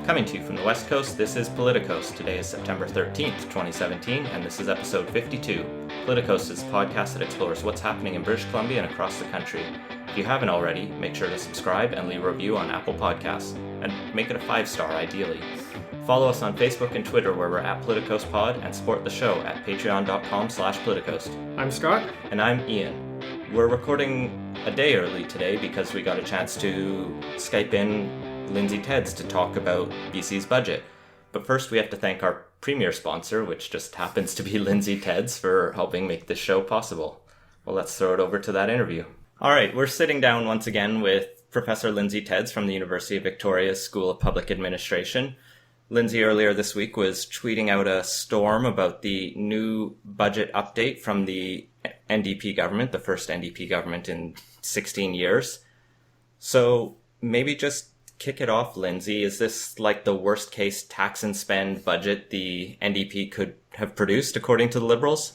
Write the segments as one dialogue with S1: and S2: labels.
S1: Coming to you from the West Coast, this is Politicos. Today is September 13th, 2017, and this is episode 52. Politicos is a podcast that explores what's happening in British Columbia and across the country. If you haven't already, make sure to subscribe and leave a review on Apple Podcasts, and make it a 5-star ideally. Follow us on Facebook and Twitter where we're at PoliticosPod, and support the show at patreon.com/Politicos.
S2: I'm Scott.
S1: And I'm Ian. We're recording a day early today because we got a chance to Skype in Lindsay Tedds to talk about BC's budget. But first we have to thank our premier sponsor, which just happens to be Lindsay Tedds, for helping make this show possible. Well, let's throw it over to that interview. All right, we're sitting down once again with Professor Lindsay Tedds from the University of Victoria's School of Public Administration. Lindsay earlier this week was tweeting out a storm about the new budget update from the NDP government, the first NDP government in 16 years. So maybe just kick it off, Lindsay. Is this like the worst case tax and spend budget the NDP could have produced, according to the Liberals?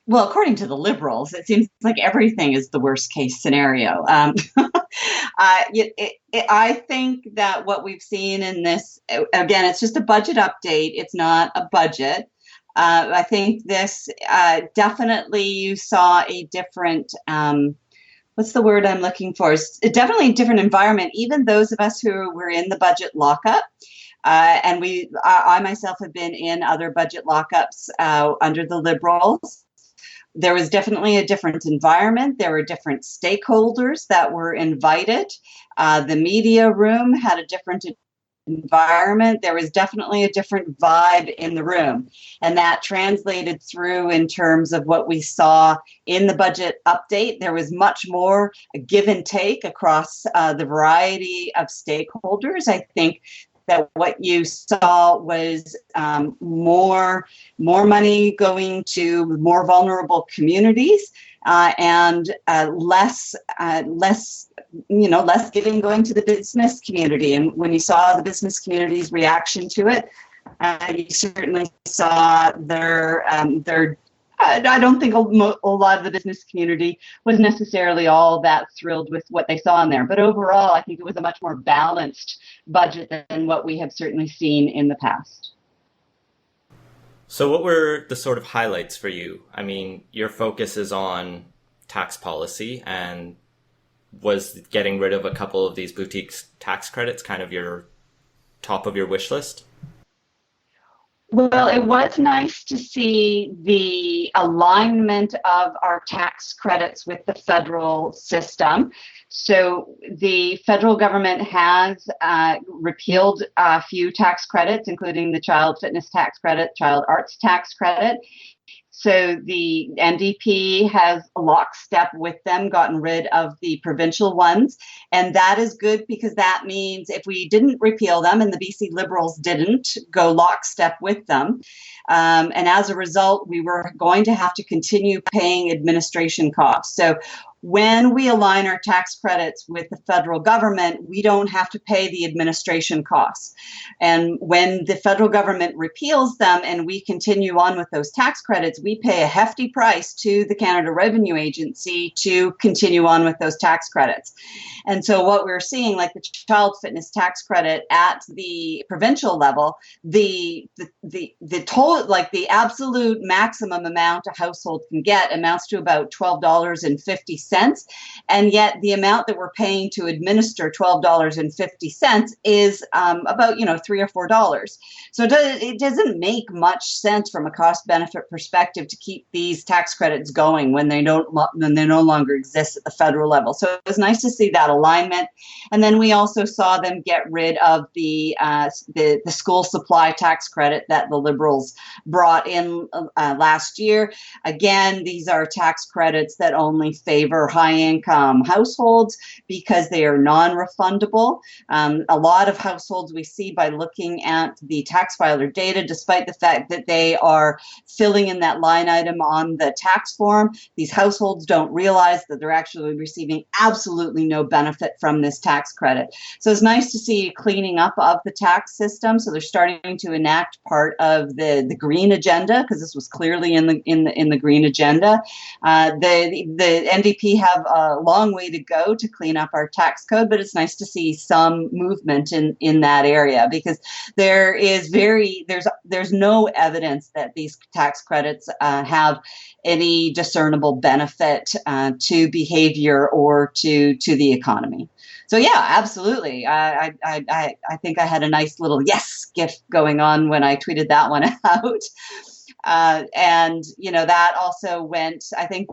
S3: Well, according to the Liberals, it seems like everything is the worst case scenario. I think that what we've seen in this, again, it's just a budget update. It's not a budget. I think this definitely you saw a different what's the word I'm looking for? It's definitely a different environment. Even those of us who were in the budget lockup, and I myself have been in other budget lockups under the Liberals. There was definitely a different environment. There were different stakeholders that were invited. The media room had a different environment. There was definitely a different vibe in the room, and that translated through in terms of what we saw in the budget update. There was much more a give and take across the variety of stakeholders. I think that what you saw was more money going to more vulnerable communities and less giving going to the business community. And when you saw the business community's reaction to it, you certainly saw their I don't think a lot of the business community was necessarily all that thrilled with what they saw in there. But overall, I think it was a much more balanced budget than what we have certainly seen in the past.
S1: So what were the sort of highlights for you? I mean, your focus is on tax policy, and was getting rid of a couple of these boutique tax credits kind of your top of your wish list?
S3: Well, it was nice to see the alignment of our tax credits with the federal system. So the federal government has repealed a few tax credits, including the child fitness tax credit, child arts tax credit. So the NDP has lockstep with them, gotten rid of the provincial ones. And that is good because that means if we didn't repeal them, and the BC Liberals didn't go lockstep with them, and as a result, we were going to have to continue paying administration costs. So when we align our tax credits with the federal government, we don't have to pay the administration costs. And when the federal government repeals them and we continue on with those tax credits, we pay a hefty price to the Canada Revenue Agency to continue on with those tax credits. And so what we're seeing, like the child fitness tax credit at the provincial level, the total, like the absolute maximum amount a household can get amounts to about $12.50. And yet the amount that we're paying to administer $12.50 is about $3 or $4. So it doesn't make much sense from a cost benefit perspective to keep these tax credits going when they no longer exist at the federal level. So it was nice to see that alignment. And then we also saw them get rid of the school supply tax credit that the Liberals brought in last year. Again, these are tax credits that only favor high-income households because they are non-refundable. A lot of households we see by looking at the tax filer data, despite the fact that they are filling in that line item on the tax form, these households don't realize that they're actually receiving absolutely no benefit from this tax credit. So it's nice to see cleaning up of the tax system. So they're starting to enact part of the green agenda, because this was clearly in the green agenda. The NDP NDP have a long way to go to clean up our tax code, but it's nice to see some movement in that area, because there's no evidence that these tax credits have any discernible benefit to behavior or to the economy. So yeah, absolutely. I think I had a nice little yes gif going on when I tweeted that one out. And that also went. I think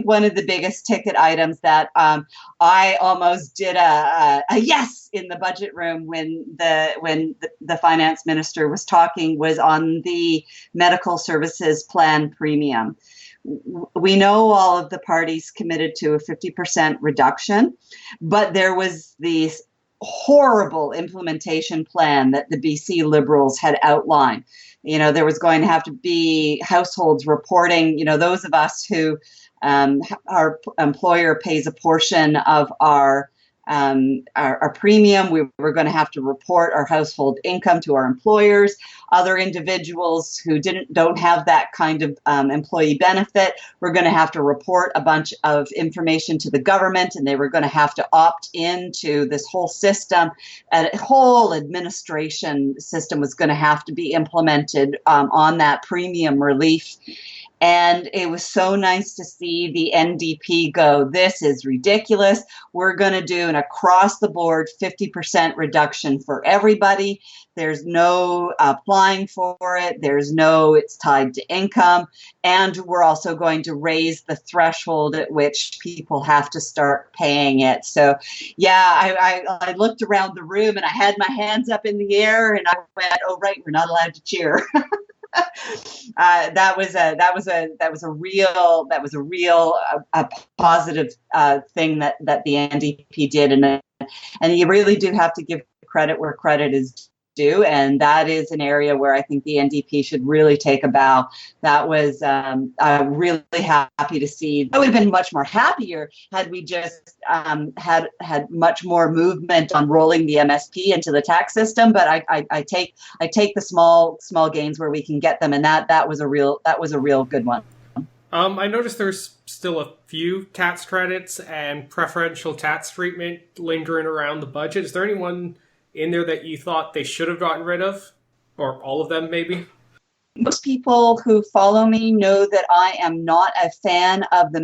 S3: one of the biggest ticket items that I almost did a yes in the budget room when the finance minister was talking was on the medical services plan premium. We know all of the parties committed to a 50% reduction, but there was this horrible implementation plan that the BC Liberals had outlined. There was going to have to be households reporting, those of us who our employer pays a portion of our premium. We were going to have to report our household income to our employers. Other individuals who don't have that kind of employee benefit were going to have to report a bunch of information to the government, and they were going to have to opt into this whole system. A whole administration system was going to have to be implemented on that premium relief. And it was so nice to see the NDP go, this is ridiculous. We're going to do an across-the-board 50% reduction for everybody. There's no applying for it. It's tied to income. And we're also going to raise the threshold at which people have to start paying it. So, yeah, I looked around the room and I had my hands up in the air and I went, oh, right, we're not allowed to cheer. That was a real positive thing that the NDP did, and you really do have to give credit where credit is due, and that is an area where I think the NDP should really take a bow. That was I'm really happy to see. I would have been much more happier had we just had much more movement on rolling the MSP into the tax system. But I take the small gains where we can get them, and that was a real good one.
S2: I noticed there's still a few tax credits and preferential tax treatment lingering around the budget. Is there anyone in there that you thought they should have gotten rid of, or all of them maybe?
S3: Most people who follow me know that I am not a fan of the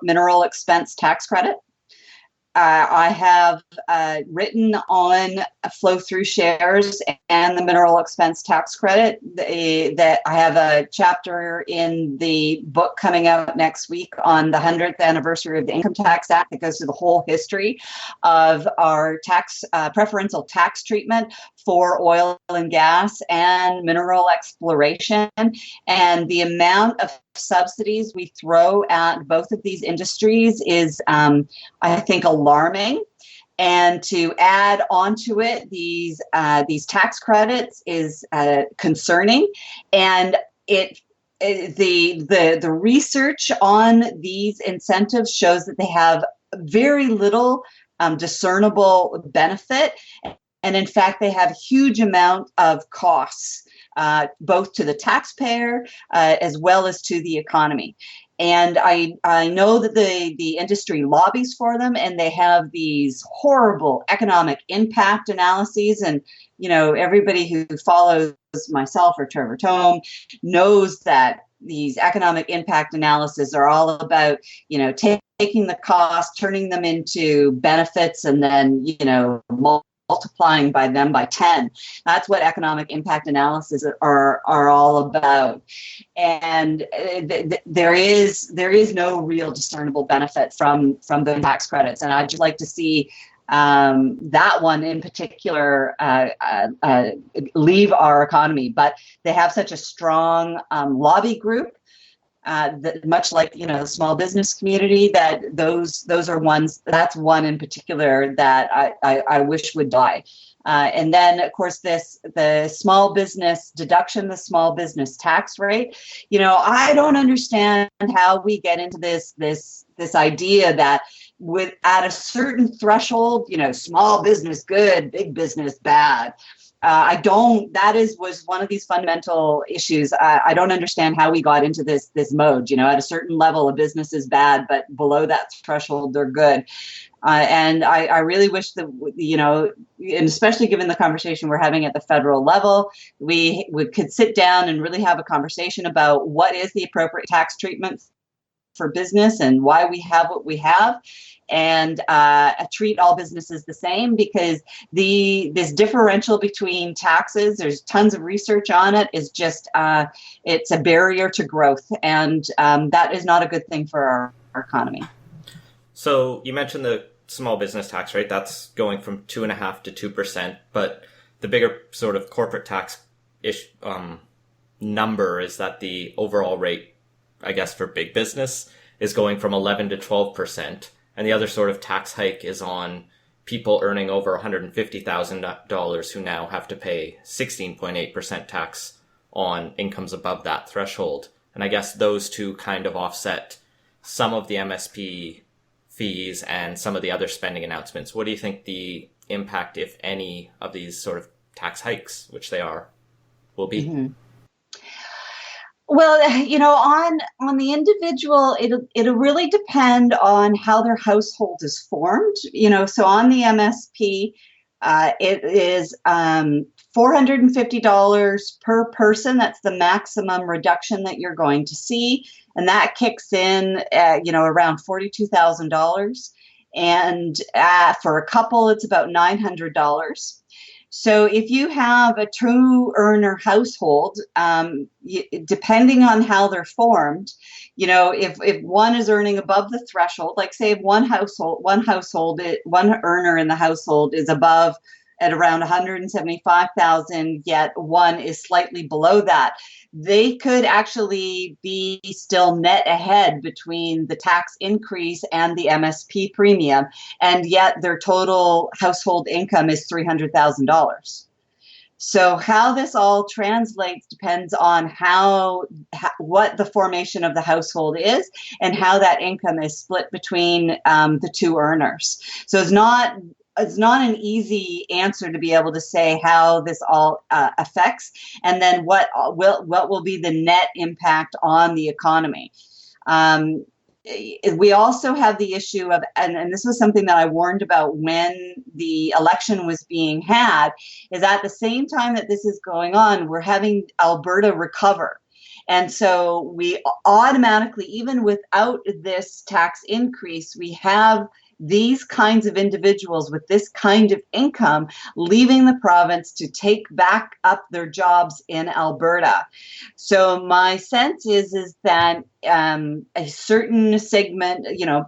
S3: mineral expense tax credit. I have written on flow-through shares and the mineral expense tax credit. That I have a chapter in the book coming out next week on the 100th anniversary of the Income Tax Act that goes through the whole history of our tax preferential tax treatment for oil and gas and mineral exploration, and the amount of subsidies we throw at both of these industries is, I think, alarming. And to add onto it these tax credits is concerning. And the research on these incentives shows that they have very little discernible benefit. And in fact, they have a huge amount of costs, both to the taxpayer as well as to the economy. And I know that the industry lobbies for them, and they have these horrible economic impact analyses. And, everybody who follows myself or Trevor Tome knows that these economic impact analyses are all about, taking the cost, turning them into benefits, and then, multiplying them by 10. That's what economic impact analysis are all about. And there is no real discernible benefit from the tax credits. And I'd just like to see that one in particular leave our economy. But they have such a strong lobby group, that much like the small business community, that those are ones. That's one in particular that I wish would die. And then, of course, the small business deduction, the small business tax rate. I don't understand how we get into this idea that at a certain threshold, small business good, big business bad. was one of these fundamental issues. I don't understand how we got into this mode. At a certain level, a business is bad, but below that threshold, they're good. And I really wish that, and especially given the conversation we're having at the federal level, we could sit down and really have a conversation about what is the appropriate tax treatment for business and why we have what we have, and treat all businesses the same, because this differential between taxes, there's tons of research on it, is just it's a barrier to growth, and that is not a good thing for our economy.
S1: So you mentioned the small business tax rate, that's going from 2.5% to 2%, but the bigger sort of corporate tax number is that the overall rate, I guess, for big business is going from 11 to 12%. And the other sort of tax hike is on people earning over $150,000 who now have to pay 16.8% tax on incomes above that threshold. And I guess those two kind of offset some of the MSP fees and some of the other spending announcements. What do you think the impact, if any, of these sort of tax hikes, which they are, will be?
S3: Mm-hmm. Well, on the individual, it'll really depend on how their household is formed. So on the MSP, it is $450 per person. That's the maximum reduction that you're going to see, and that kicks in, around $42,000. And for a couple, it's about $900. So if you have a true earner household, depending on how they're formed, if one is earning above the threshold, like say if one earner in the household is above at around 175,000, yet one is slightly below that, they could actually be still net ahead between the tax increase and the MSP premium, and yet their total household income is $300,000. So how this all translates depends on what the formation of the household is and how that income is split between the two earners. So it's not an easy answer to be able to say how this all affects, and then what will be the net impact on the economy. We also have the issue of, and this was something that I warned about when the election was being had, is at the same time that this is going on, we're having Alberta recover. And so we automatically, even without this tax increase, we have these kinds of individuals with this kind of income leaving the province to take back up their jobs in Alberta. So my sense is that a certain segment,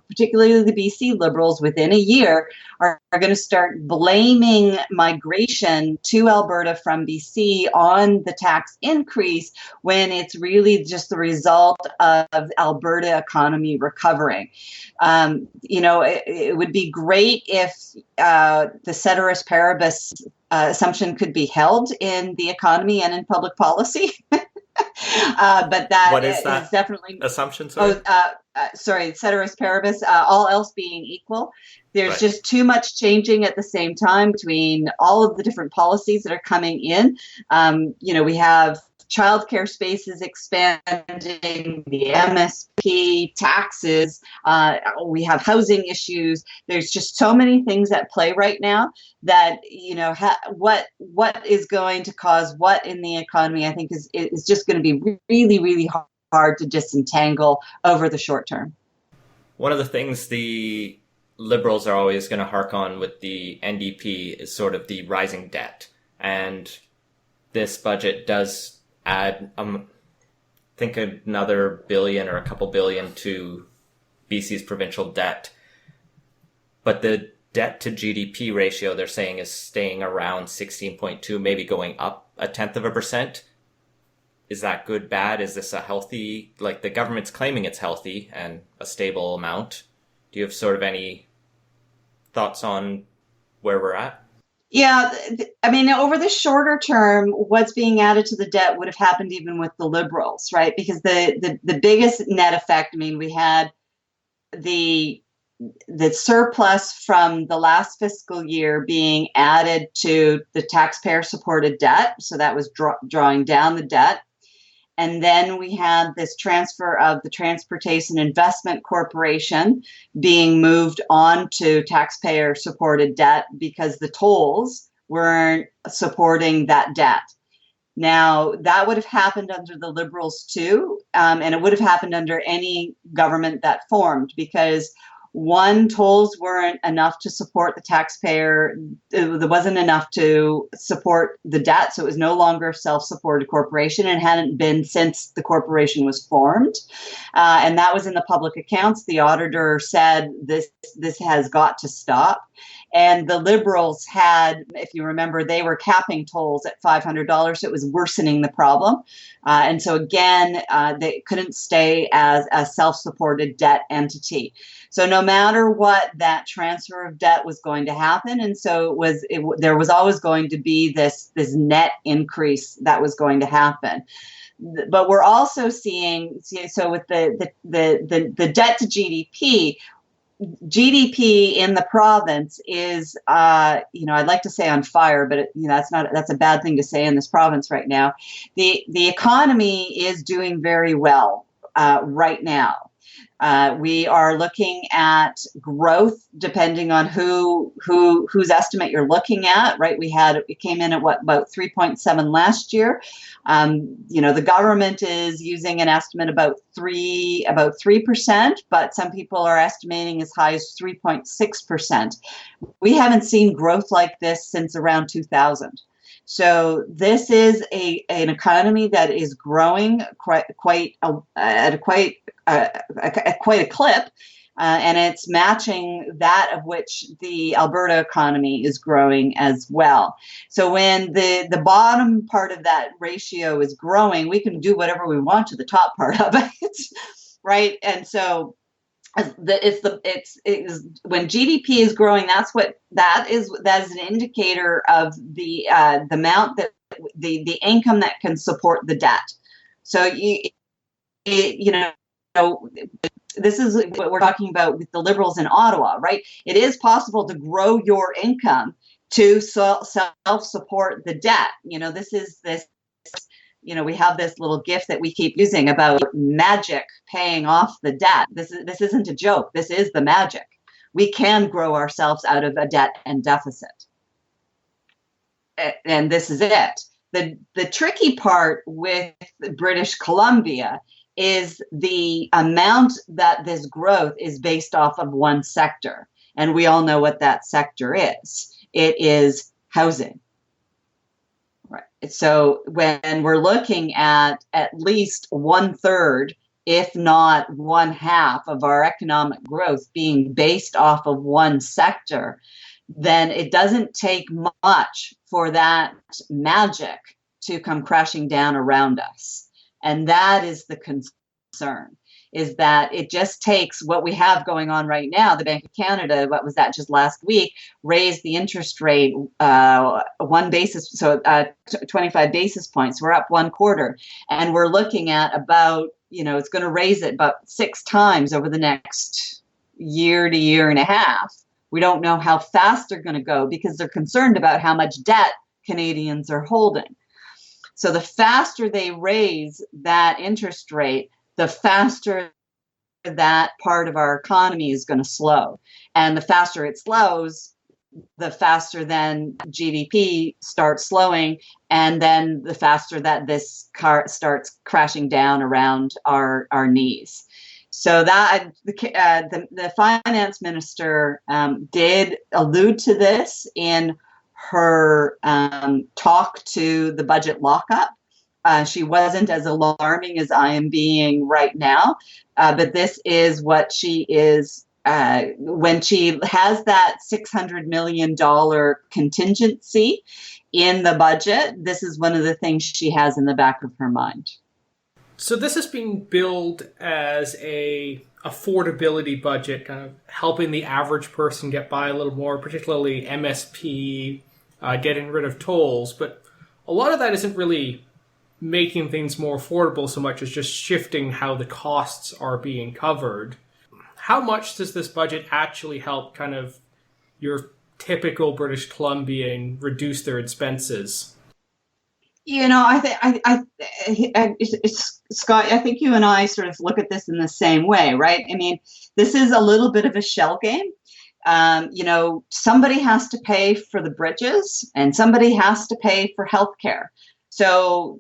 S3: particularly the BC Liberals within a year, are going to start blaming migration to Alberta from BC on the tax increase, when it's really just the result of Alberta economy recovering. It would be great if the ceteris paribus assumption could be held in the economy and in public policy. But that is definitely
S1: assumption. Sorry,
S3: ceteris paribus, all else being equal. There's just too much changing at the same time between all of the different policies that are coming in. We have childcare spaces expanding, the MSP, taxes, we have housing issues. There's just so many things at play right now that, what is going to cause what in the economy, I think is just going to be really, really hard to disentangle over the short term.
S1: One of the things the Liberals are always going to hark on with the NDP is sort of the rising debt. And this budget does add, think another billion or a couple billion to BC's provincial debt. But the debt to GDP ratio, they're saying, is staying around 16.2, maybe going up 0.1%. Is that good, bad? Is this a healthy, like the government's claiming it's healthy and a stable amount? Do you have sort of any thoughts on where we're at?
S3: Yeah, over the shorter term, what's being added to the debt would have happened even with the Liberals, right? Because the biggest net effect, we had the the surplus from the last fiscal year being added to the taxpayer supported debt. So that was drawing down the debt. And then we had this transfer of the Transportation Investment Corporation being moved on to taxpayer supported debt because the tolls weren't supporting that debt. Now, that would have happened under the Liberals too, and it would have happened under any government that formed, because one, tolls weren't enough to support the taxpayer. There wasn't enough to support the debt, so it was no longer a self-supported corporation, and hadn't been since the corporation was formed. And that was in the public accounts. The auditor said this has got to stop. And the Liberals had, if you remember, they were capping tolls at $500. So it was worsening the problem. And so again, they couldn't stay as a self-supported debt entity. So no matter what, that transfer of debt was going to happen. And so there was always going to be this net increase that was going to happen. But we're also seeing, so with the debt to GDP in the province is, I'd like to say on fire, but that's a bad thing to say in this province right now. The economy is doing very well right now. We are looking at growth depending on whose estimate you're looking at, right? It came in at about 3.7 last year. The government is using an estimate about 3%, but some people are estimating as high as 3.6%. We haven't seen growth like this since around 2000. So this is an economy that is growing at quite a clip, and it's matching that of which the Alberta economy is growing as well. So when the bottom part of that ratio is growing, we can do whatever we want to the top part of it, right? And so it's when GDP is growing, that is an indicator of the amount that the income that can support the debt. So this is what we're talking about with the Liberals in Ottawa, right? It is possible to grow your income to self-support the debt. We have this little gift that we keep using about magic paying off the debt. This isn't a joke. This is the magic. We can grow ourselves out of a debt and deficit. And this is it. The tricky part with British Columbia is the amount that this growth is based off of one sector. And we all know what that sector is. It is housing. Right. So when we're looking at least 1/3, if not 1/2 of our economic growth being based off of one sector, then it doesn't take much for that magic to come crashing down around us. And that is the concern, is that it just takes what we have going on right now. The Bank of Canada, what was that, just last week, raised the interest rate 25 basis points. We're up 1/4. And we're looking at about, it's going to raise it about 6 times over the next year to year and a half. We don't know how fast they're going to go because they're concerned about how much debt Canadians are holding. So the faster they raise that interest rate, the faster that part of our economy is going to slow. And the faster it slows, the faster then GDP starts slowing, and then the faster that this car starts crashing down around our knees. So that the finance minister did allude to this in her talk to the budget lockup. She wasn't as alarming as I am being right now, but this is what she is when she has that $600 million contingency in the budget. This is one of the things she has in the back of her mind.
S2: So this is being billed as a affordability budget, kind of helping the average person get by a little more, particularly MSP, getting rid of tolls. But a lot of that isn't really making things more affordable so much as just shifting how the costs are being covered. how much does this budget actually help kind of your typical British Columbian reduce their expenses?
S3: I Scott, I think you and I sort of look at this in the same way, right? I mean, this is a little bit of a shell game. Somebody has to pay for the bridges and somebody has to pay for healthcare. So,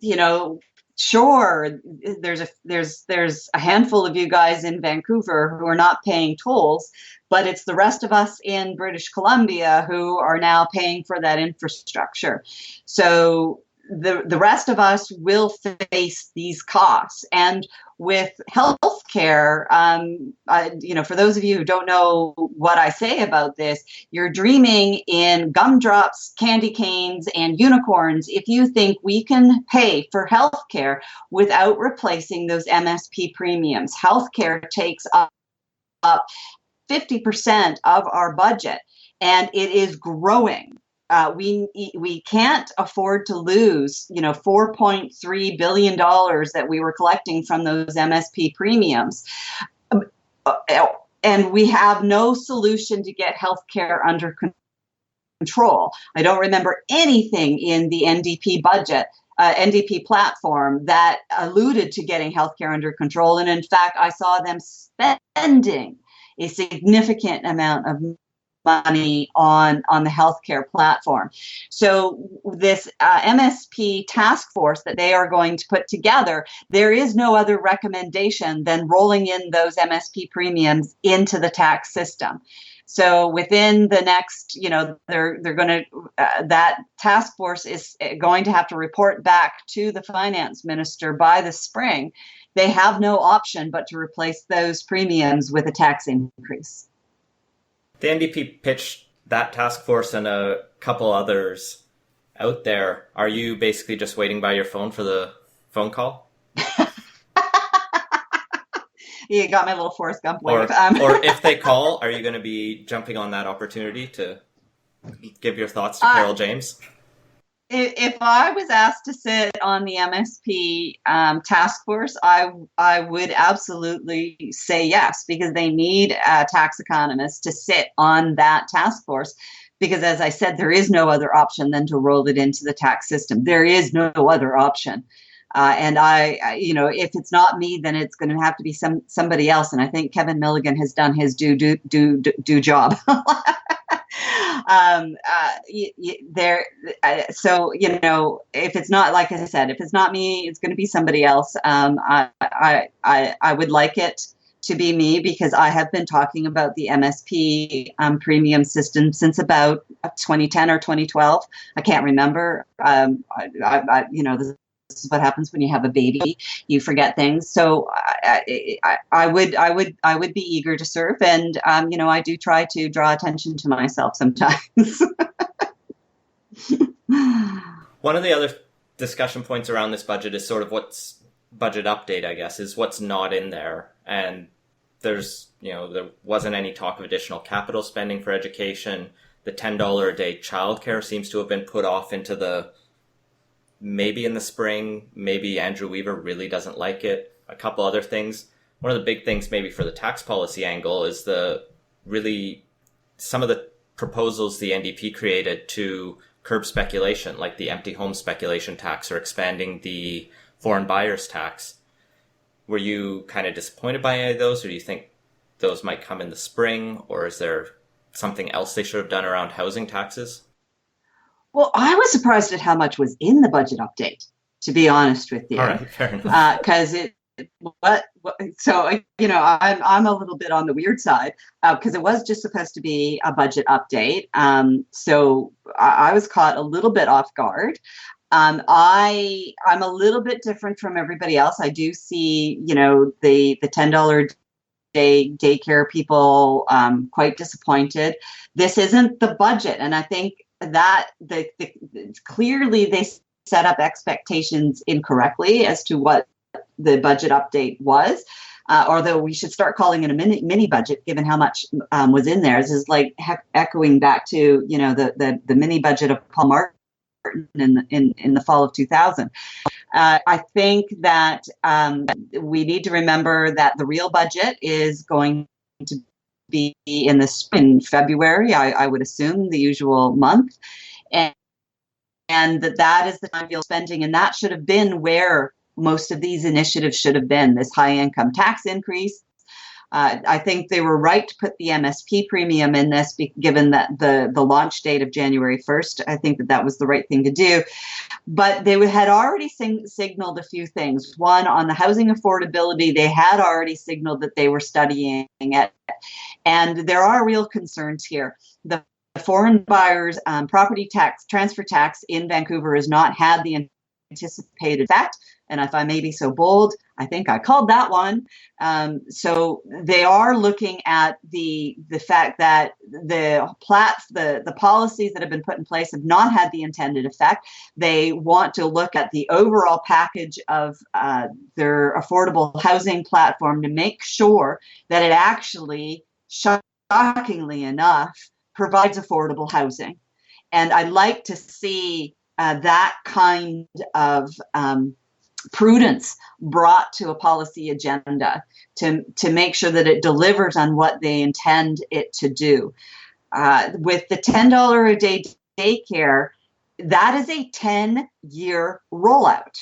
S3: sure, there's a handful of you guys in Vancouver who are not paying tolls, but it's the rest of us in British Columbia who are now paying for that infrastructure. So the rest of us will face these costs. And with healthcare, for those of you who don't know what I say about this, you're dreaming in gumdrops, candy canes, and unicorns if you think we can pay for healthcare without replacing those MSP premiums. Healthcare takes up 50% of our budget, and it is growing. We can't afford to lose, $4.3 billion that we were collecting from those MSP premiums. And we have no solution to get healthcare under control. I don't remember anything in the NDP budget, NDP platform that alluded to getting healthcare under control. And in fact, I saw them spending a significant amount of money on the healthcare platform. So this MSP task force that they are going to put together, there is no other recommendation than rolling in those MSP premiums into the tax system. So within the next, they're going to, that task force is going to have to report back to the finance minister by the spring. They have no option but to replace those premiums with a tax increase.
S1: The NDP pitched that task force and a couple others out there. Are you basically just waiting by your phone for the phone call?
S3: You got my little Forrest Gump wave.
S1: Or if they call, are you going to be jumping on that opportunity to give your thoughts to Carol James?
S3: If I was asked to sit on the MSP task force, I would absolutely say yes, because they need tax economists to sit on that task force. Because as I said, there is no other option than to roll it into the tax system. There is no other option. And if it's not me, then it's going to have to be somebody else. And I think Kevin Milligan has done his due job. So if it's not, like I said, if it's not me, it's going to be somebody else. I would like it to be me, because I have been talking about the MSP premium system since about 2010 or 2012. I can't remember. This is what happens when you have a baby. You forget things. So I would be eager to serve, and I do try to draw attention to myself sometimes.
S1: One of the other discussion points around this budget is sort of what's budget update, I guess, is what's not in there. And there's, there wasn't any talk of additional capital spending for education. The $10 a day childcare seems to have been put off into the maybe in the spring. Maybe Andrew Weaver really doesn't like it. A couple other things. One of the big things maybe for the tax policy angle is some of the proposals the NDP created to curb speculation, like the empty home speculation tax or expanding the foreign buyers tax. Were you kind of disappointed by any of those, or do you think those might come in the spring, or is there something else they should have done around housing taxes?
S3: Well, I was surprised at how much was in the budget update, to be honest with you.
S1: All right, fair enough.
S3: Because I'm a little bit on the weird side, because it was just supposed to be a budget update. So I was caught a little bit off guard. I'm a little bit different from everybody else. I do see, the $10 day daycare people quite disappointed. This isn't the budget, and I think that clearly they set up expectations incorrectly as to what the budget update was. Although we should start calling it a mini budget, given how much was in there. This is like echoing back to the mini budget of Paul Martin in the fall of 2000. I think that we need to remember that the real budget is going to be in the spring, February, I would assume, the usual month. And that is the time you're spending, and that should have been where most of these initiatives should have been, this high income tax increase. I think they were right to put the MSP premium in this, given that the launch date of January 1st. I think that was the right thing to do. But they had already signaled a few things. One, on the housing affordability, they had already signaled that they were studying it. And there are real concerns here. The foreign buyers property tax, transfer tax in Vancouver has not had the anticipated effect. And if I may be so bold, I think I called that one. So they are looking at the fact that the policies that have been put in place have not had the intended effect. They want to look at the overall package of their affordable housing platform to make sure that it actually, shockingly enough, provides affordable housing. And I'd like to see that kind of prudence brought to a policy agenda to make sure that it delivers on what they intend it to do. With the $10 a day daycare, that is a 10-year rollout.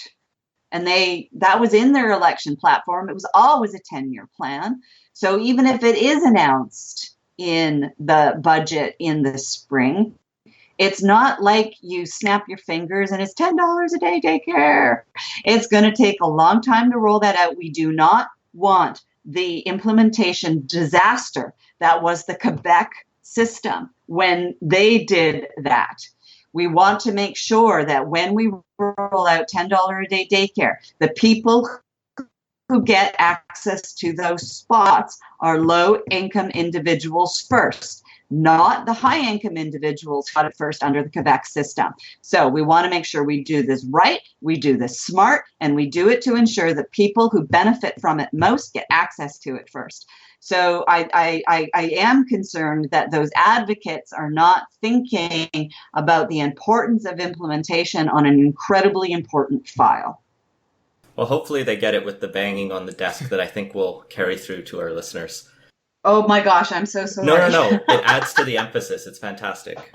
S3: And that was in their election platform. It was always a 10-year plan. So even if it is announced in the budget in the spring, it's not like you snap your fingers and it's $10 a day daycare. It's going to take a long time to roll that out. We do not want the implementation disaster that was the Quebec system when they did that. We want to make sure that when we roll out $10 a day daycare, the people who get access to those spots are low-income individuals first, not the high-income individuals got it first under the Quebec system. So we want to make sure we do this right, we do this smart, and we do it to ensure that people who benefit from it most get access to it first. So I am concerned that those advocates are not thinking about the importance of implementation on an incredibly important file.
S1: Well, hopefully they get it with the banging on the desk that I think will carry through to our listeners.
S3: Oh my gosh, I'm so sorry.
S1: No. It adds to the emphasis. It's fantastic.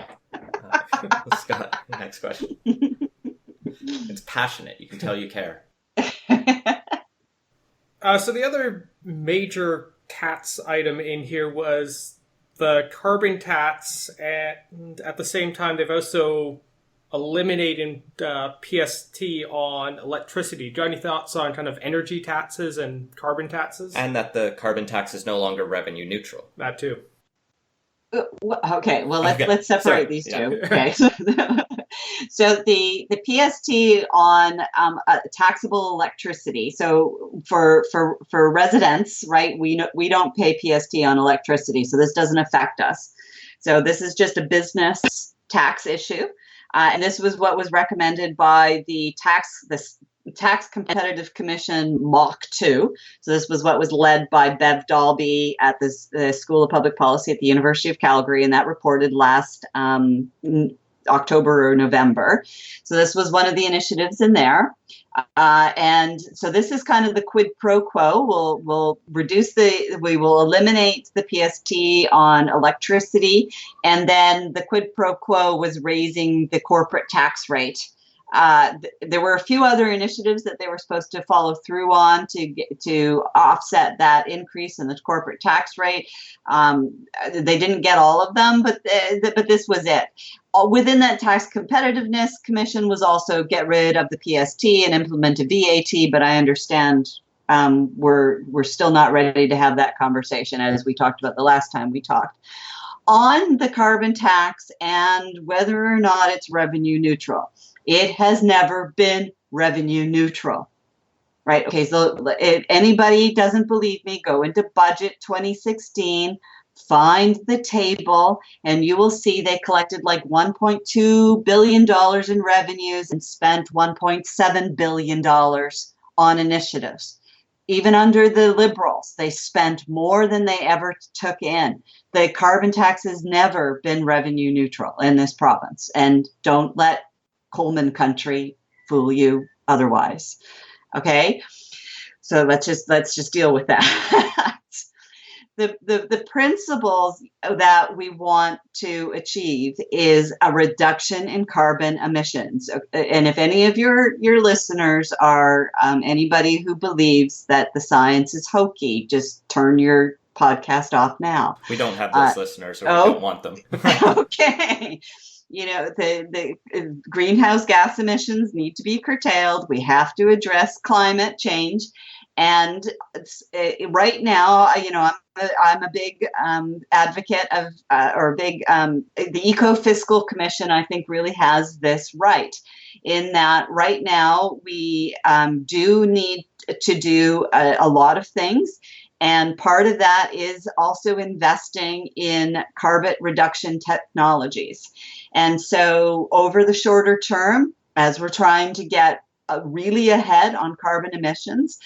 S1: Scott, next question. It's passionate. You can tell you care.
S2: So the other major tax item in here was the carbon tax, and at the same time they've also eliminated PST on electricity. Do you have any thoughts on kind of energy taxes and carbon taxes?
S1: And that the carbon tax is no longer revenue neutral.
S2: That too.
S3: Okay, well let's separate these two. Okay, so the PST on taxable electricity. So for residents, right? We don't pay PST on electricity, so this doesn't affect us. So this is just a business tax issue, and this was what was recommended by the Tax Competitive Commission MOC 2. So this was what was led by Bev Dalby at the School of Public Policy at the University of Calgary, and that reported last October or November. So this was one of the initiatives in there. And so this is kind of the quid pro quo. We will eliminate the PST on electricity, and then the quid pro quo was raising the corporate tax rate. There were a few other initiatives that they were supposed to follow through on to offset that increase in the corporate tax rate. They didn't get all of them, but this was it. Within that Tax Competitiveness Commission was also get rid of the PST and implement a VAT, but I understand we're still not ready to have that conversation, as we talked about the last time we talked. On the carbon tax and whether or not it's revenue neutral, it has never been revenue neutral, right? Okay, so if anybody doesn't believe me, go into Budget 2016, find the table, and you will see they collected like $1.2 billion in revenues and spent $1.7 billion on initiatives. Even under the Liberals, they spent more than they ever took in. The carbon tax has never been revenue neutral in this province, and don't let Coleman country fool you otherwise. Okay, so let's just deal with that. the principles that we want to achieve is a reduction in carbon emissions. And if any of your listeners are anybody who believes that the science is hokey, just turn your podcast off now.
S1: We don't have those listeners, or we don't want them.
S3: Okay. The greenhouse gas emissions need to be curtailed. We have to address climate change. And right now, I'm a big advocate of, the Eco-Fiscal Commission, I think, really has this right, in that right now we do need to do a lot of things. And part of that is also investing in carbon reduction technologies. And so over the shorter term, as we're trying to get really ahead on carbon emissions,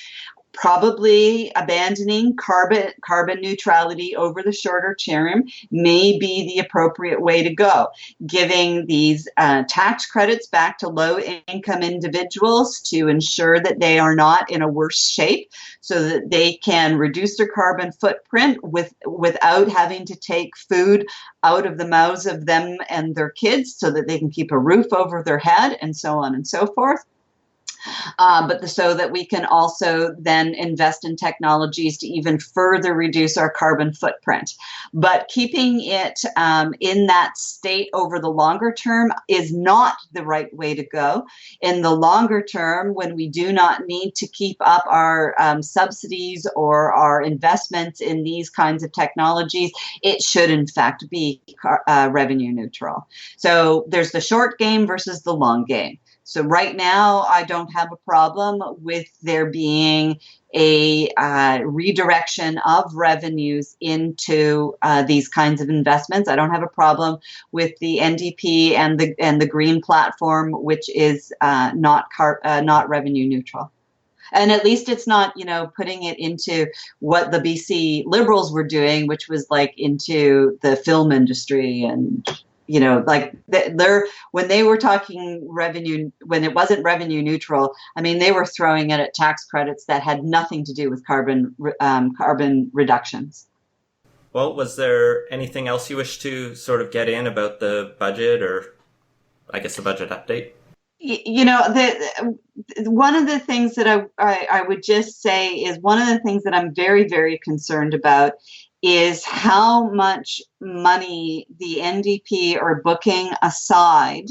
S3: probably abandoning carbon neutrality over the shorter term may be the appropriate way to go. Giving these tax credits back to low-income individuals to ensure that they are not in a worse shape, so that they can reduce their carbon footprint without having to take food out of the mouths of them and their kids, so that they can keep a roof over their head, and so on and so forth. So that we can also then invest in technologies to even further reduce our carbon footprint. But keeping it in that state over the longer term is not the right way to go. In the longer term, when we do not need to keep up our subsidies or our investments in these kinds of technologies, it should in fact be revenue neutral. So there's the short game versus the long game. So right now, I don't have a problem with there being a redirection of revenues into these kinds of investments. I don't have a problem with the NDP and the Green Platform, which is not revenue neutral. And at least it's not, putting it into what the BC Liberals were doing, which was like into the film industry and. When they were talking revenue, when it wasn't revenue neutral, I mean, they were throwing it at tax credits that had nothing to do with carbon reductions.
S1: Well, was there anything else you wish to sort of get in about the budget, or I guess the budget update?
S3: One of the things that I would just say is one of the things that I'm very, very concerned about is how much money the NDP are booking aside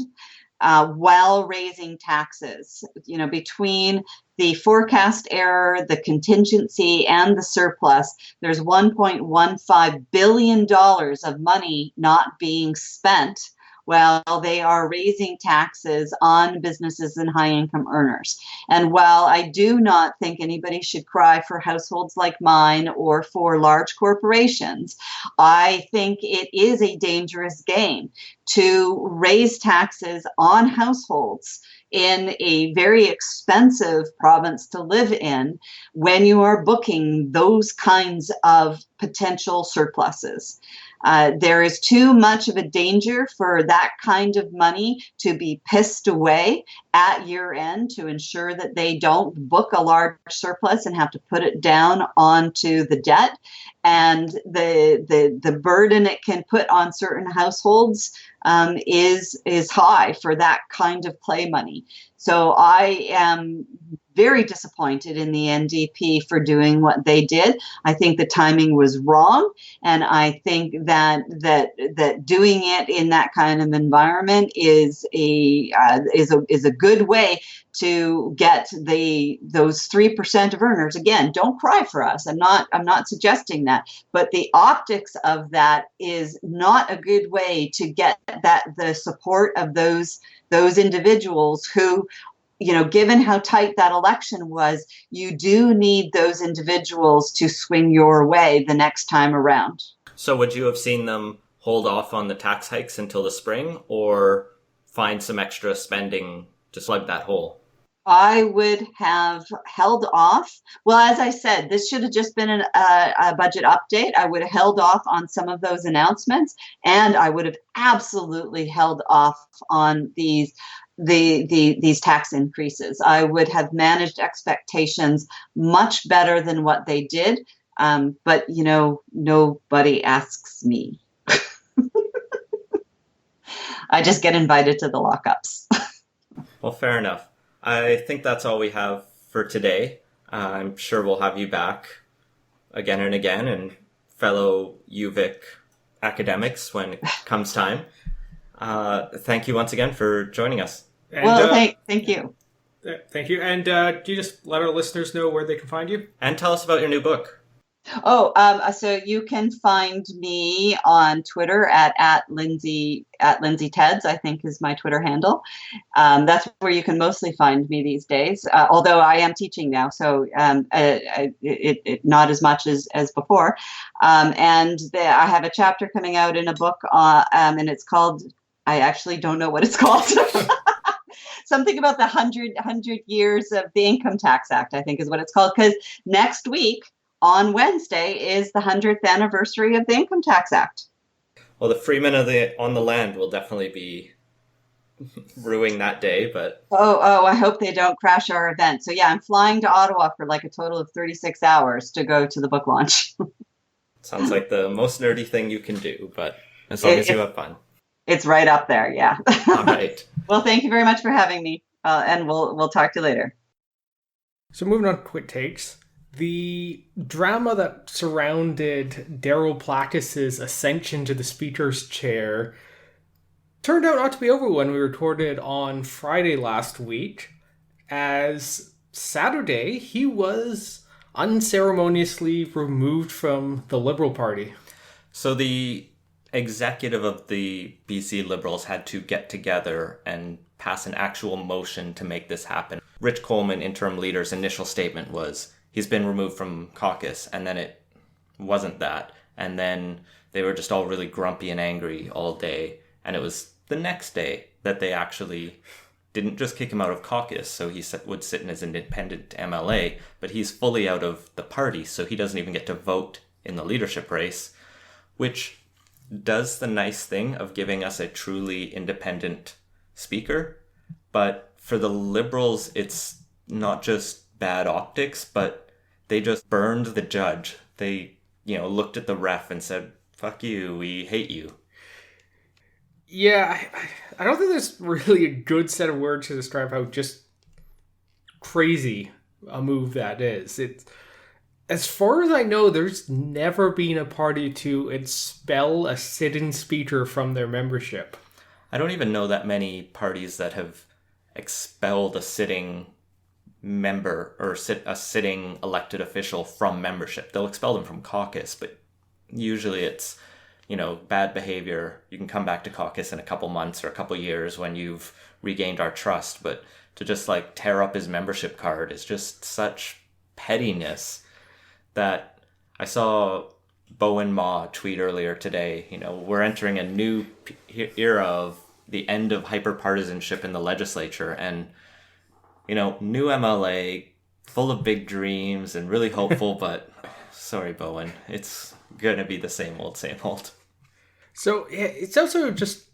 S3: while raising taxes. Between the forecast error, the contingency, and the surplus, there's $1.15 billion of money not being spent while they are raising taxes on businesses and high-income earners. And while I do not think anybody should cry for households like mine or for large corporations, I think it is a dangerous game to raise taxes on households in a very expensive province to live in when you are booking those kinds of potential surpluses. There is too much of a danger for that kind of money to be pissed away at year end to ensure that they don't book a large surplus and have to put it down onto the debt. And the burden it can put on certain households is high for that kind of play money. So I am very disappointed in the NDP for doing what they did. I think the timing was wrong, and I think that doing it in that kind of environment is a good way to get those 3% of earners. Again, don't cry for us. I'm not suggesting that, but the optics of that is not a good way to get the support of those individuals who, given how tight that election was, you do need those individuals to swing your way the next time around.
S1: So would you have seen them hold off on the tax hikes until the spring, or find some extra spending to plug that hole?
S3: I would have held off. Well, as I said, this should have just been a budget update. I would have held off on some of those announcements, and I would have absolutely held off on these tax increases. I would have managed expectations much better than what they did. But, nobody asks me. I just get invited to the lockups.
S1: Well, fair enough. I think that's all we have for today. I'm sure we'll have you back again and again, and fellow UVic academics when it comes time. Thank you once again for joining us.
S2: And,
S3: thank you.
S2: Thank you. And do you just let our listeners know where they can find you?
S1: And tell us about your new book.
S3: So you can find me on Twitter at Lindsay Tedds, I think is my Twitter handle. That's where you can mostly find me these days. Although I am teaching now, so it not as much as before. I have a chapter coming out in a book, and it's called. I actually don't know what it's called. Something about the 100 years of the Income Tax Act, I think is what it's called. Because next week, on Wednesday, is the 100th anniversary of the Income Tax Act.
S1: Well, the freemen on the land will definitely be ruining that day, but...
S3: Oh, I hope they don't crash our event. So yeah, I'm flying to Ottawa for like a total of 36 hours to go to the book launch. Sounds
S1: like the most nerdy thing you can do, but as long as you have fun.
S3: It's right up there, yeah.
S1: All right.
S3: Well, thank you very much for having me, and we'll talk to you later.
S2: So moving on to quick takes. The drama that surrounded Daryl Plakis's ascension to the Speaker's chair turned out not to be over when we recorded on Friday last week, as Saturday he was unceremoniously removed from the Liberal Party.
S1: So the executive of the BC Liberals had to get together and pass an actual motion to make this happen. Rich Coleman, interim leader's initial statement was, he's been removed from caucus, and then it wasn't that. And then they were just all really grumpy and angry all day. And it was the next day that they actually didn't just kick him out of caucus, so he would sit in as an independent MLA, but he's fully out of the party, so he doesn't even get to vote in the leadership race, which does the nice thing of giving us a truly independent speaker. But for the Liberals, it's not just bad optics, but they just burned the judge. They, looked at the ref and said, fuck you, we hate you.
S2: Yeah, I don't think there's really a good set of words to describe how just crazy a move that is. It's, as far as I know, there's never been a party to expel a sit-in speaker from their membership.
S1: I don't even know that many parties that have expelled a sitting member or a sitting elected official from membership. They'll expel them from caucus, but usually it's, bad behavior. You can come back to caucus in a couple months or a couple years when you've regained our trust, but to just tear up his membership card is just such pettiness that I saw Bowen Ma tweet earlier today. We're entering a new era of the end of hyperpartisanship in the legislature, and new MLA, full of big dreams and really hopeful, but sorry, Bowen, it's gonna be the same old, same old.
S2: So it's also just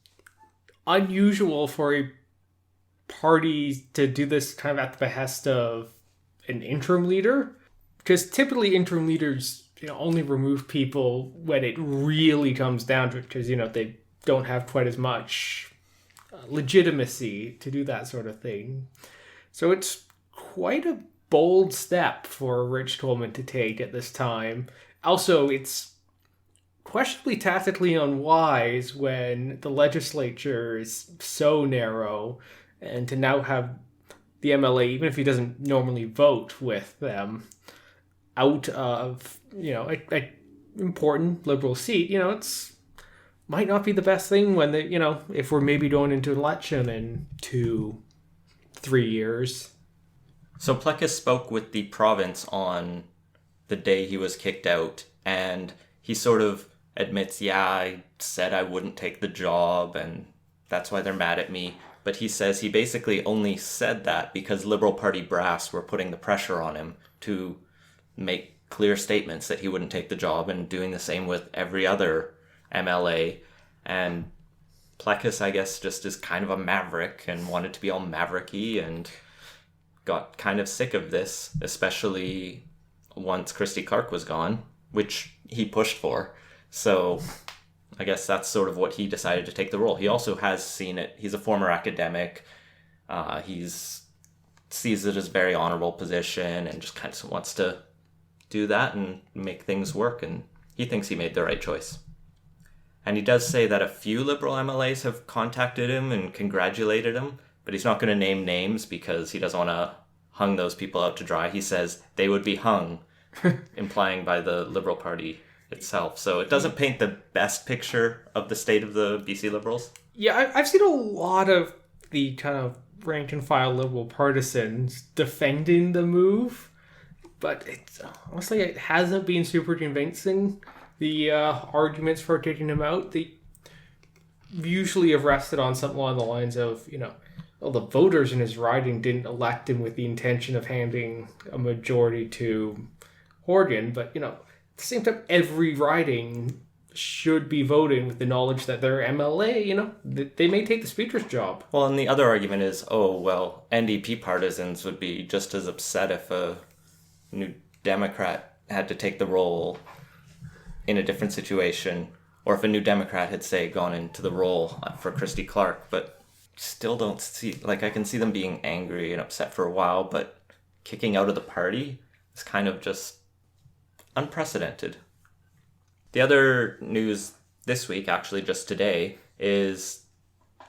S2: unusual for a party to do this kind of at the behest of an interim leader, because typically interim leaders only remove people when it really comes down to it, because they don't have quite as much legitimacy to do that sort of thing. So it's quite a bold step for Rich Coleman to take at this time. Also, it's questionably tactically unwise when the legislature is so narrow, and to now have the MLA, even if he doesn't normally vote with them, out of a important Liberal seat. It's might not be the best thing when if we're maybe going into an election in 2-3 years.
S1: So Plekis spoke with the province on the day he was kicked out, and he sort of admits, yeah, I said I wouldn't take the job, and that's why they're mad at me. But he says he basically only said that because Liberal Party brass were putting the pressure on him to make clear statements that he wouldn't take the job, and doing the same with every other MLA. And Plekis, I guess, just is kind of a maverick and wanted to be all mavericky, and got kind of sick of this, especially once Christy Clark was gone. which he pushed for. So I guess that's sort of what he decided to take the role. He also has seen it. He's a former academic. He's sees it as a very honorable position and just kind of wants to do that and make things work. And he thinks he made the right choice. And he does say that a few Liberal MLAs have contacted him and congratulated him, but he's not going to name names because he doesn't want to hung those people out to dry. He says they would be hung, implying by the Liberal Party itself. So it doesn't paint the best picture of the state of the BC Liberals.
S2: Yeah, I've seen a lot of the kind of rank and file Liberal partisans defending the move, but honestly, it hasn't been super convincing. The arguments for taking him out, they usually have rested on something along the lines of, well, the voters in his riding didn't elect him with the intention of handing a majority to Horgan, but, at the same time, every riding should be voting with the knowledge that their MLA, they may take the speaker's job.
S1: Well, and the other argument is, NDP partisans would be just as upset if a New Democrat had to take the role in a different situation, or if a New Democrat had, say, gone into the role for Christy Clark, but still don't see, I can see them being angry and upset for a while, but kicking out of the party is kind of just unprecedented. The other news this week, actually just today, is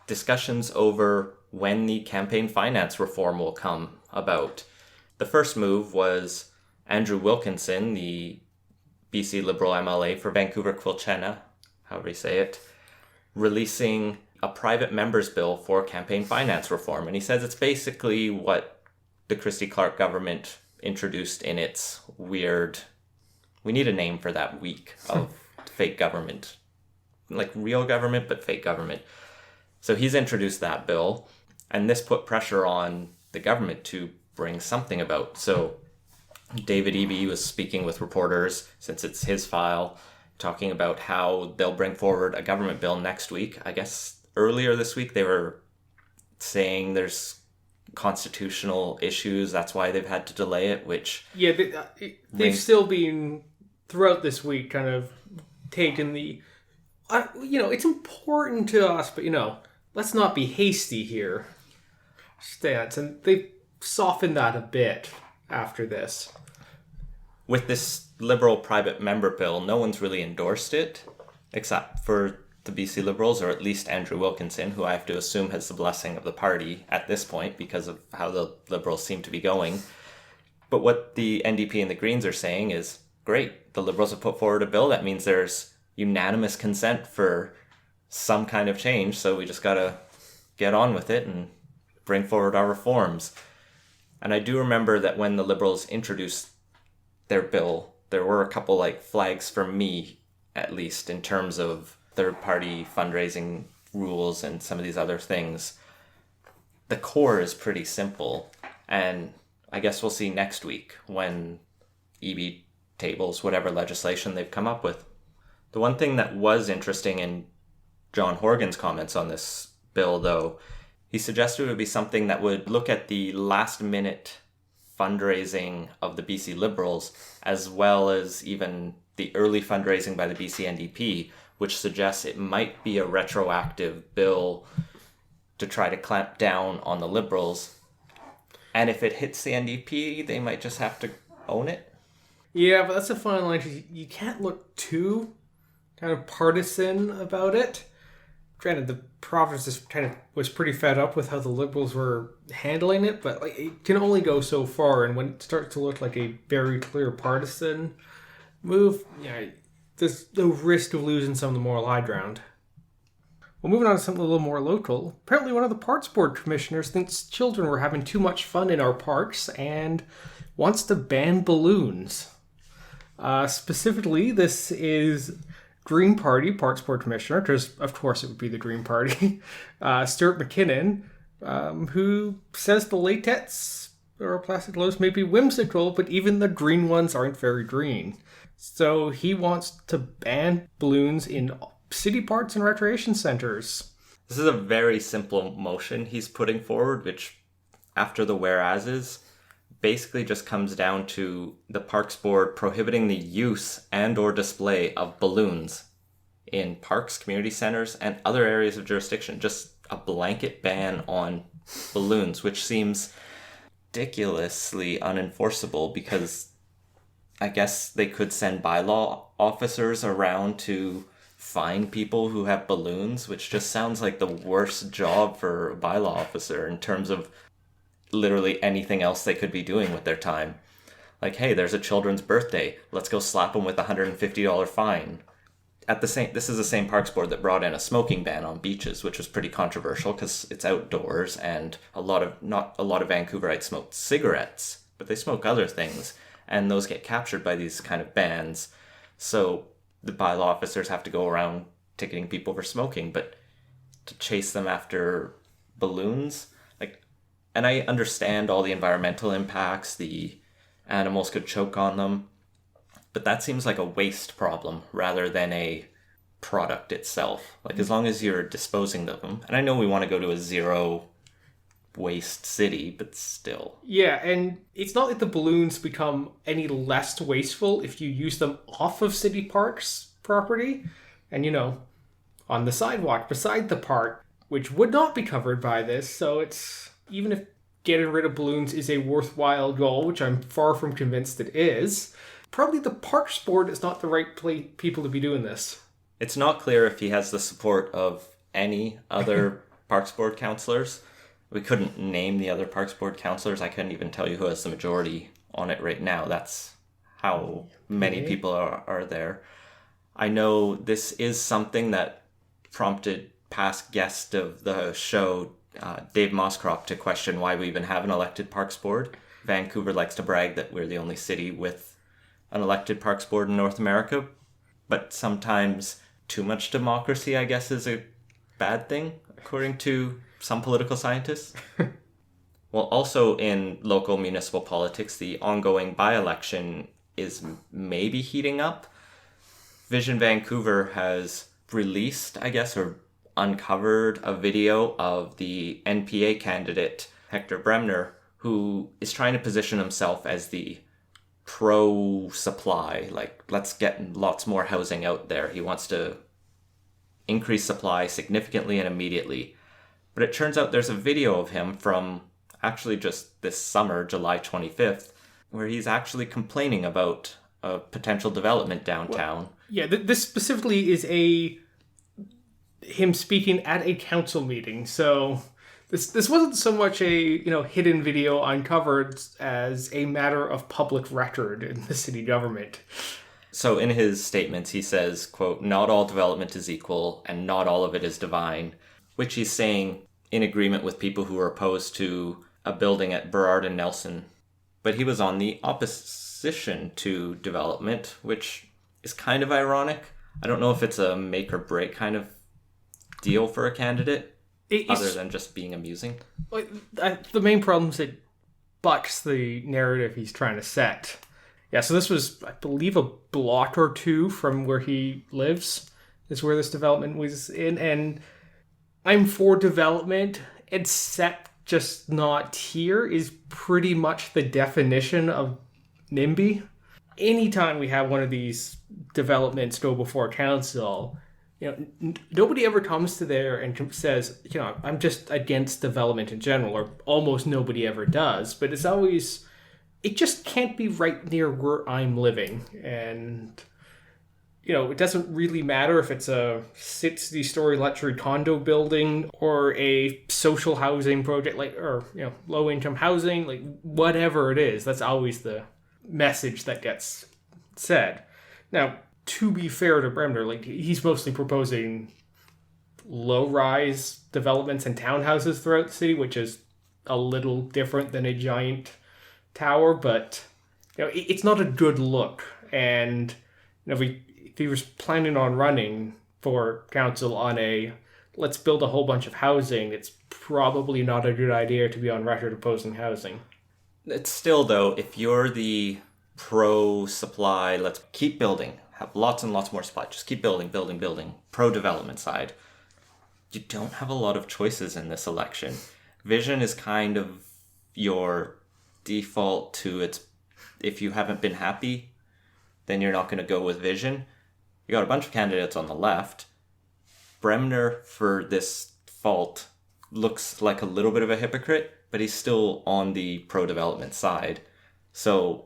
S1: discussions over when the campaign finance reform will come about. The first move was Andrew Wilkinson, the BC Liberal MLA for Vancouver-Quilchena, however you say it, releasing a private member's bill for campaign finance reform. And he says it's basically what the Christy Clark government introduced in its weird... We need a name for that week of fake government. Like real government, but fake government. So he's introduced that bill, and this put pressure on the government to bring something about. So David Eby was speaking with reporters, since it's his file, talking about how they'll bring forward a government bill next week. I guess earlier this week they were saying there's constitutional issues, that's why they've had to delay it, which... Yeah,
S2: they've still been, throughout this week, kind of taken the... it's important to us, but, let's not be hasty here stance. And they've softened that a bit after this.
S1: With this Liberal private member bill, no one's really endorsed it, except for the BC Liberals, or at least Andrew Wilkinson, who I have to assume has the blessing of the party at this point because of how the Liberals seem to be going. But what the NDP and the Greens are saying is, great, the Liberals have put forward a bill. That means there's unanimous consent for some kind of change, so we just gotta get on with it and bring forward our reforms. And I do remember that when the Liberals introduced their bill, there were a couple flags for me, at least, in terms of third-party fundraising rules and some of these other things. The core is pretty simple, and I guess we'll see next week when Eby tables whatever legislation they've come up with. The one thing that was interesting in John Horgan's comments on this bill, though, he suggested it would be something that would look at the last-minute fundraising of the BC Liberals, as well as even the early fundraising by the BC NDP, which suggests it might be a retroactive bill to try to clamp down on the Liberals. And if it hits the NDP, they might just have to own it.
S2: Yeah, but that's a fine line. You can't look too kind of partisan about it. Granted, the province just kind of was pretty fed up with how the Liberals were handling it, but it can only go so far. And when it starts to look like a very clear partisan move, there's no risk of losing some of the moral high ground. Well, moving on to something a little more local. Apparently, one of the Parks Board commissioners thinks children were having too much fun in our parks and wants to ban balloons. Specifically, this is Green Party Parks Board Commissioner, because of course it would be the Green Party, Stuart McKinnon, who says the latex or plastic gloves may be whimsical, but even the green ones aren't very green. So he wants to ban balloons in city parks and recreation centers.
S1: This is a very simple motion he's putting forward, which, after the whereases, basically just comes down to the Parks Board prohibiting the use and or display of balloons in parks, community centers, and other areas of jurisdiction. Just a blanket ban on balloons, which seems ridiculously unenforceable because I guess they could send bylaw officers around to fine people who have balloons, which just sounds like the worst job for a bylaw officer in terms of literally anything else they could be doing with their time. Like, hey, there's a children's birthday. Let's go slap them with a $150 fine. This is the same Parks Board that brought in a smoking ban on beaches, which was pretty controversial because it's outdoors and not a lot of Vancouverites smoke cigarettes, but they smoke other things, and those get captured by these kind of bans. So the bylaw officers have to go around ticketing people for smoking, but to chase them after balloons, and I understand all the environmental impacts, the animals could choke on them, but that seems like a waste problem rather than a product itself. Like, as long as you're disposing of them, and I know we want to go to a zero waste city, but still.
S2: Yeah, and it's not like the balloons become any less wasteful if you use them off of city parks property and, on the sidewalk beside the park, which would not be covered by this. So it's, even if getting rid of balloons is a worthwhile goal, which I'm far from convinced it is, probably the Parks Board is not the right people to be doing this.
S1: It's not clear if he has the support of any other Parks Board councillors. We couldn't name the other Parks Board councillors. I couldn't even tell you who has the majority on it right now. That's how many people are there. I know this is something that prompted past guest of the show, Dave Moscrop, to question why we even have an elected Parks Board. Vancouver likes to brag that we're the only city with an elected Parks Board in North America, but sometimes too much democracy, I guess, is a bad thing, according to some political scientists. Well, also in local municipal politics, the ongoing by-election is maybe heating up. Vision Vancouver has released, I guess, or uncovered a video of the NPA candidate, Hector Bremner, who is trying to position himself as the pro-supply, like, let's get lots more housing out there. He wants to increase supply significantly and immediately. But it turns out there's a video of him from actually just this summer, July 25th, where he's actually complaining about a potential development downtown.
S2: Well, yeah, this specifically is him speaking at a council meeting. So this wasn't so much a hidden video uncovered as a matter of public record in the city government.
S1: So in his statements, he says, quote, "Not all development is equal and not all of it is divine," which he's saying in agreement with people who are opposed to a building at Burrard and Nelson. But he was on the opposition to development, which is kind of ironic. I don't know if it's a make or break kind of deal for a candidate, other than just being amusing.
S2: The main problem is it bucks the narrative he's trying to set. Yeah, so this was, I believe, a block or two from where he lives, is where this development was in. And I'm for development, except just not here, is pretty much the definition of NIMBY. Anytime we have one of these developments go before council, nobody ever comes to there and says, I'm just against development in general, or almost nobody ever does. But it's always, it just can't be right near where I'm living. And, it doesn't really matter if it's a 60-story luxury condo building or a social housing project, or low-income housing, whatever it is. That's always the message that gets said. Now, to be fair to Bremner, he's mostly proposing low-rise developments and townhouses throughout the city, which is a little different than a giant tower, but it's not a good look. And if he was planning on running for council on let's build a whole bunch of housing, it's probably not a good idea to be on record opposing housing.
S1: It's still, though, if you're the pro-supply, let's keep building, have lots and lots more supply, just keep building, pro-development side, you don't have a lot of choices in this election. Vision is kind of your default to if you haven't been happy, then you're not going to go with vision. You got a bunch of candidates on the left. Bremner, for this fault, looks like a little bit of a hypocrite, but he's still on the pro-development side. So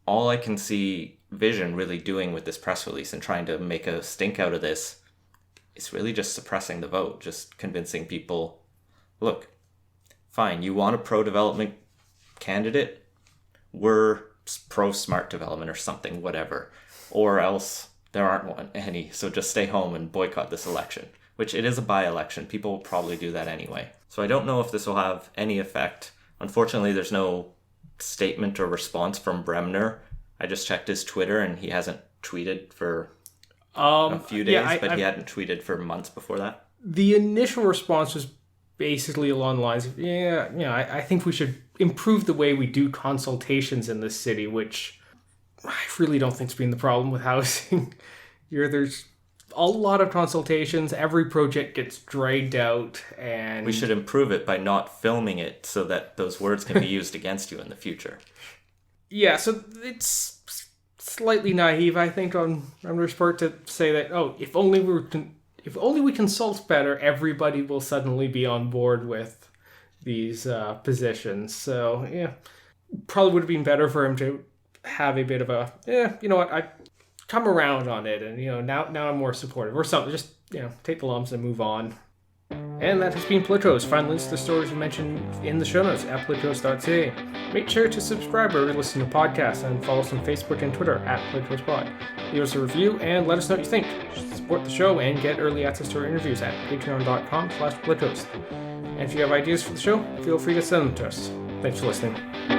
S1: all I can see Vision really doing with this press release and trying to make a stink out of this is really just suppressing the vote, just convincing people, look, fine, you want a pro-development candidate? We're pro-smart development or something, whatever. Or else there aren't any, so just stay home and boycott this election. Which it is a by-election. People will probably do that anyway. So I don't know if this will have any effect. Unfortunately, there's no statement or response from Bremner. I just checked his Twitter and he hasn't tweeted for a few days, but he hadn't tweeted for months before that.
S2: The initial response was basically along the lines of, I think we should improve the way we do consultations in this city, which I really don't think's been the problem with housing. There's a lot of consultations. Every project gets dragged out, and
S1: we should improve it by not filming it so that those words can be used against you in the future.
S2: Yeah, so it's slightly naive, I think, on their part to say that, if only we consult better, everybody will suddenly be on board with these positions. So yeah, probably would have been better for him to have a bit of a I come around on it, and now I'm more supportive or something. Just take the lumps and move on. And that has been Politicos. Find links to the stories we mentioned in the show notes at politicos.ca. Make sure to subscribe or listen to podcasts and follow us on Facebook and Twitter at PoliticospOd. Leave us a review and let us know what you think. Support the show and get early access to our interviews at patreon.com/politicos. And if you have ideas for the show, feel free to send them to us. Thanks for listening.